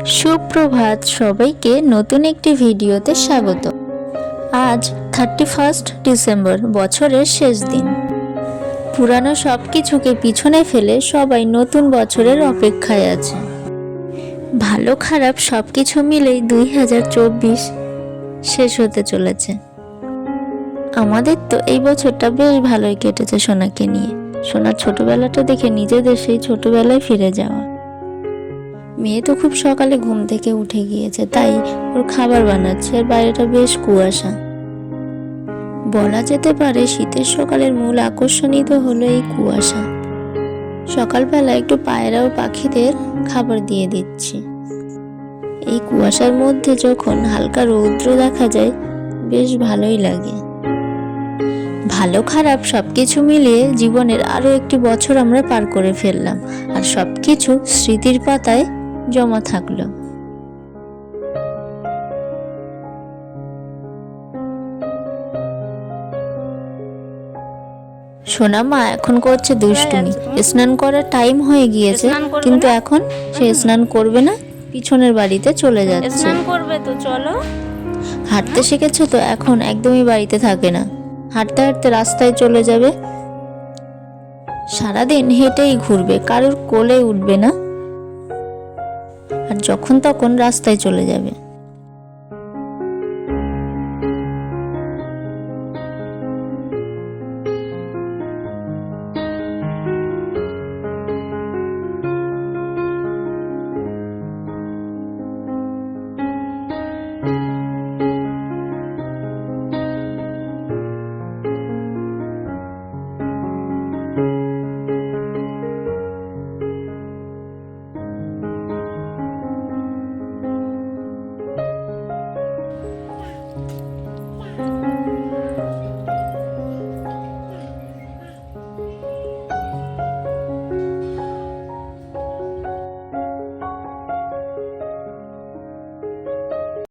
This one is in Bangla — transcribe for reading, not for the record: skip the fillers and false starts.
সুপ্রভাত সবাইকে নতুন একটি ভিডিওতে স্বাগত। আজ 31 ডিসেম্বর, বছরের শেষ দিন। পুরানো সব কিছুকে পিছনে ফেলে সবাই নতুন বছরের অপেক্ষায় আছে। ভালো খারাপ সব কিছু মিলেই 2024 শেষ হতে চলেছে। আমাদের তো এই বছরটা বেশ ভালোই কেটেছে সোনাকে নিয়ে। সোনার ছোটবেলাটা দেখে নিজেদের সেই ছোটবেলায় ফিরে যাওয়া। মেয়ে তো খুব সকালে ঘুম থেকে উঠে গিয়েছে, তাই ওর খাবার বানাচ্ছে। আর বাইরেটা বেশ কুয়াশা। বলা যেতে পারে শীতের সকালের মূল আকর্ষণই তো হলো এই কুয়াশা। সকালবেলা একটু পায়রা ও পাখিদের খাবার দিয়ে দিচ্ছি। এই কুয়াশার মধ্যে যখন হালকা রৌদ্র দেখা যায় বেশ ভালোই লাগে। ভালো খারাপ সবকিছু মিলিয়ে জীবনের আরো একটি বছর আমরা পার করে ফেললাম, আর সবকিছু স্মৃতির পাতায় জমা থাকলো। সোনা মা এখন করছে দুষ্টুমি। স্নান করার টাইম হয়ে গিয়েছে, কিন্তু এখন সে স্নান করবে না, পিছনের বাড়িতে চলে যাচ্ছে। স্নান করবে তো চলো। হাঁটতে শিখেছে তো এখন একদমই বাড়িতে থাকে না, হাঁটতে হাঁটতে রাস্তায় চলে যাবে। সারাদিন হেঁটেই ঘুরবে, কারোর কোলে উঠবে না, আর যখন তখন রাস্তায় চলে যাবে।